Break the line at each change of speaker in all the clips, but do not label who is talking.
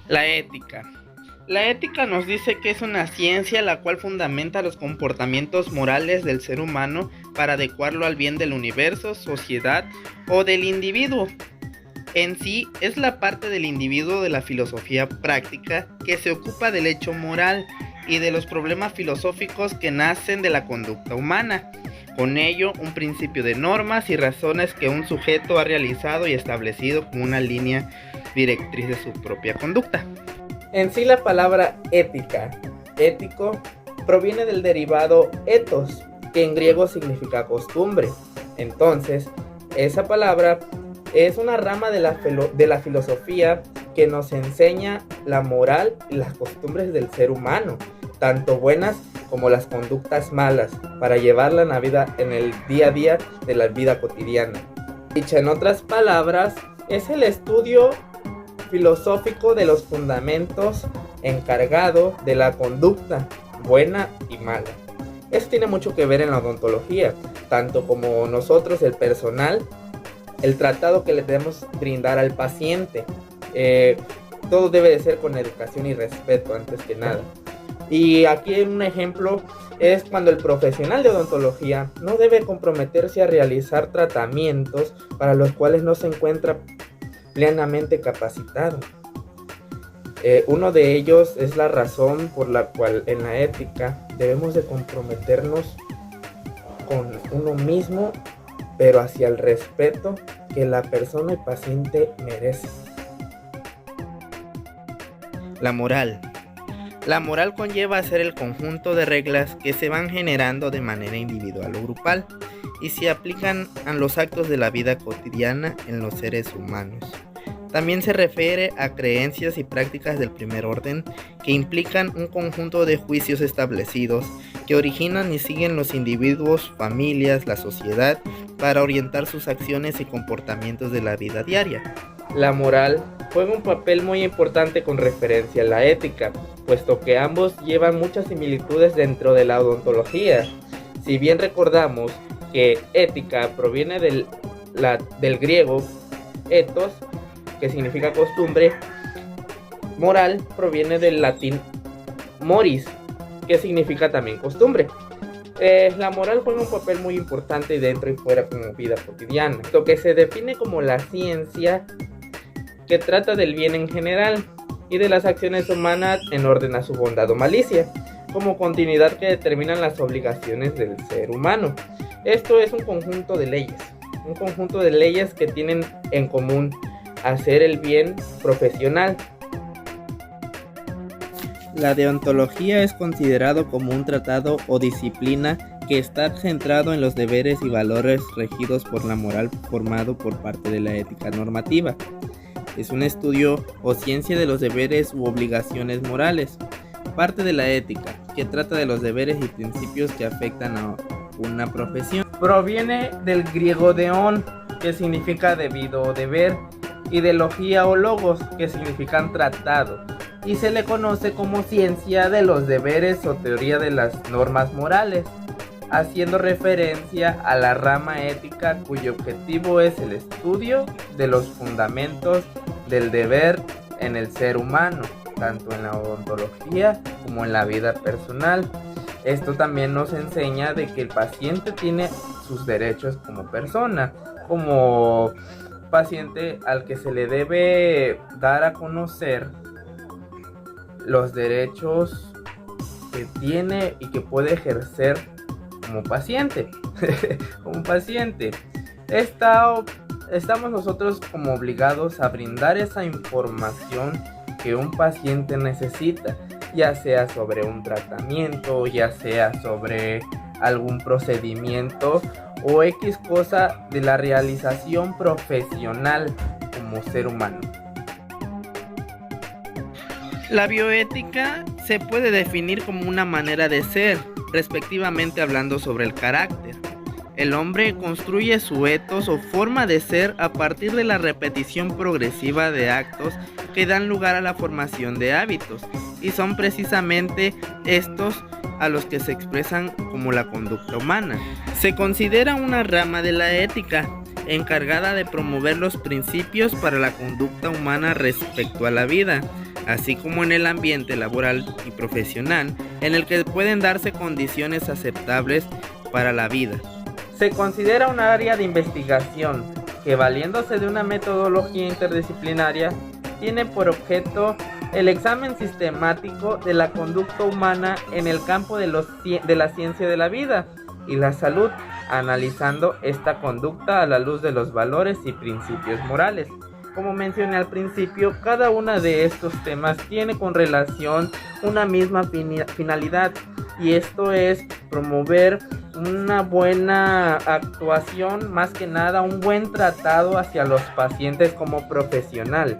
La ética. La ética nos dice que es una ciencia la cual fundamenta los comportamientos morales del ser humano para adecuarlo al bien del universo, sociedad o del individuo. En sí, es la parte del individuo de la filosofía práctica que se ocupa del hecho moral y de los problemas filosóficos que nacen de la conducta humana. Con ello, un principio de normas y razones que un sujeto ha realizado y establecido como una línea directriz de su propia conducta.
En sí, la palabra ética, ético, proviene del derivado ethos, que en griego significa costumbre. Entonces, esa palabra es una rama de la filosofía que nos enseña la moral y las costumbres del ser humano, tanto buenas como las conductas malas, para llevarla en la vida, en el día a día de la vida cotidiana. Dicha en otras palabras, es el estudio filosófico de los fundamentos encargado de la conducta buena y mala. Esto tiene mucho que ver en la odontología, tanto como nosotros, el personal, el tratado que le debemos brindar al paciente. Todo debe de ser con educación y respeto antes que nada. Y aquí un ejemplo es cuando el profesional de odontología no debe comprometerse a realizar tratamientos para los cuales no se encuentra plenamente capacitado. Uno de ellos es la razón por la cual en la ética debemos de comprometernos con uno mismo, pero hacia el respeto que la persona y paciente merece.
La moral. La moral conlleva ser el conjunto de reglas que se van generando de manera individual o grupal y se aplican a los actos de la vida cotidiana en los seres humanos. También se refiere a creencias y prácticas del primer orden que implican un conjunto de juicios establecidos que originan y siguen los individuos, familias, la sociedad para orientar sus acciones y comportamientos de la vida diaria.
La moral juega un papel muy importante con referencia a la ética, puesto que ambos llevan muchas similitudes dentro de la odontología. Si bien recordamos que ética proviene del griego ethos, que significa costumbre, moral proviene del latín moris, que significa también costumbre. La moral juega un papel muy importante dentro y fuera como vida cotidiana, lo que se define como la ciencia que trata del bien en general y de las acciones humanas en orden a su bondad o malicia, como continuidad que determinan las obligaciones del ser humano. Esto es un conjunto de leyes que tienen en común hacer el bien profesional.
La deontología es considerado como un tratado o disciplina que está centrado en los deberes y valores regidos por la moral formado por parte de la ética normativa. Es un estudio o ciencia de los deberes u obligaciones morales, parte de la ética, que trata de los deberes y principios que afectan a una profesión.
Proviene del griego deón, que significa debido o deber, y de logía o logos, que significan tratado, y se le conoce como ciencia de los deberes o teoría de las normas morales, haciendo referencia a la rama ética cuyo objetivo es el estudio de los fundamentos del deber en el ser humano, tanto en la odontología como en la vida personal. Esto también nos enseña de que el paciente tiene sus derechos como persona, como paciente al que se le debe dar a conocer los derechos que tiene y que puede ejercer como paciente. Como paciente. Estamos nosotros como obligados a brindar esa información que un paciente necesita, ya sea sobre un tratamiento, ya sea sobre algún procedimiento o X cosa de la realización profesional como ser humano.
La bioética se puede definir como una manera de ser, respectivamente hablando sobre el carácter. El hombre construye su ethos o forma de ser a partir de la repetición progresiva de actos que dan lugar a la formación de hábitos, y son precisamente estos a los que se expresan como la conducta humana. Se considera una rama de la ética encargada de promover los principios para la conducta humana respecto a la vida, así como en el ambiente laboral y profesional en el que pueden darse condiciones aceptables para la vida.
Se considera un área de investigación que, valiéndose de una metodología interdisciplinaria, tiene por objeto el examen sistemático de la conducta humana en el campo de la ciencia de la vida y la salud, analizando esta conducta a la luz de los valores y principios morales. Como mencioné al principio, cada uno de estos temas tiene con relación una misma finalidad, y esto es promover una buena actuación, más que nada un buen tratado hacia los pacientes como profesional,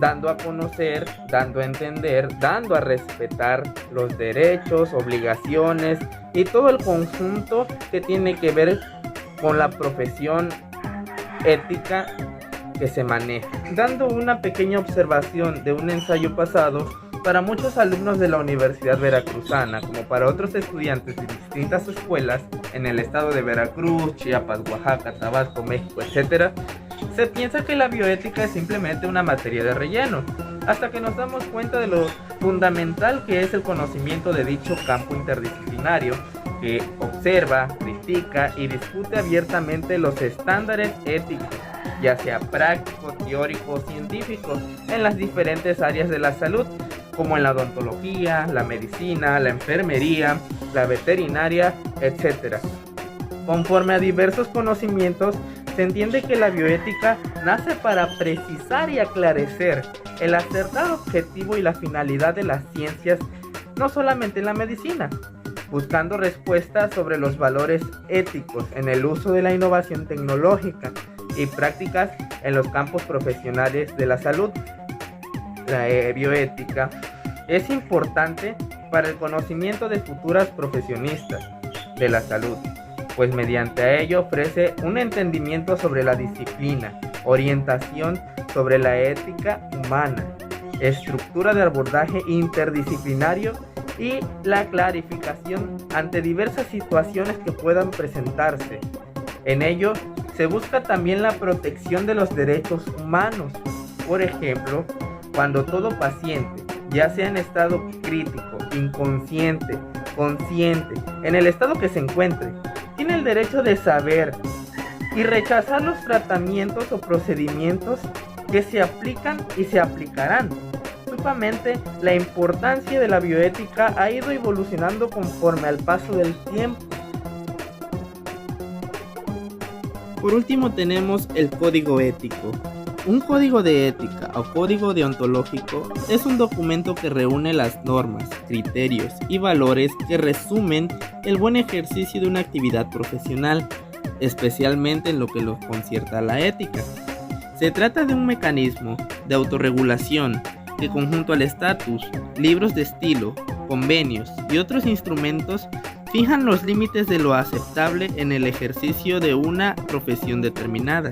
dando a conocer, dando a entender, dando a respetar los derechos, obligaciones y todo el conjunto que tiene que ver con la profesión ética que se maneja. Dando una pequeña observación de un ensayo pasado, para muchos alumnos de la Universidad Veracruzana, como para otros estudiantes de distintas escuelas en el estado de Veracruz, Chiapas, Oaxaca, Tabasco, México, etc., se piensa que la bioética es simplemente una materia de relleno, hasta que nos damos cuenta de lo fundamental que es el conocimiento de dicho campo interdisciplinario, que observa, critica y discute abiertamente los estándares éticos, ya sea prácticos, teóricos o científicos, en las diferentes áreas de la salud, como en la odontología, la medicina, la enfermería, la veterinaria, etc. Conforme a diversos conocimientos, se entiende que la bioética nace para precisar y aclarecer el acertado objetivo y la finalidad de las ciencias, no solamente en la medicina, buscando respuestas sobre los valores éticos en el uso de la innovación tecnológica y prácticas en los campos profesionales de la salud. La bioética es importante para el conocimiento de futuras profesionistas de la salud, pues mediante ello ofrece un entendimiento sobre la disciplina, orientación sobre la ética humana, estructura de abordaje interdisciplinario y la clarificación ante diversas situaciones que puedan presentarse. En ello se busca también la protección de los derechos humanos. Por ejemplo, cuando todo paciente, ya sea en estado crítico, inconsciente, consciente, en el estado que se encuentre, tiene el derecho de saber y rechazar los tratamientos o procedimientos que se aplican y se aplicarán. Supuestamente, la importancia de la bioética ha ido evolucionando conforme al paso del tiempo.
Por último tenemos el código ético. Un código de ética o código deontológico es un documento que reúne las normas, criterios y valores que resumen el buen ejercicio de una actividad profesional, especialmente en lo que lo concierne a la ética. Se trata de un mecanismo de autorregulación que, conjunto al estatus, libros de estilo, convenios y otros instrumentos, fijan los límites de lo aceptable en el ejercicio de una profesión determinada.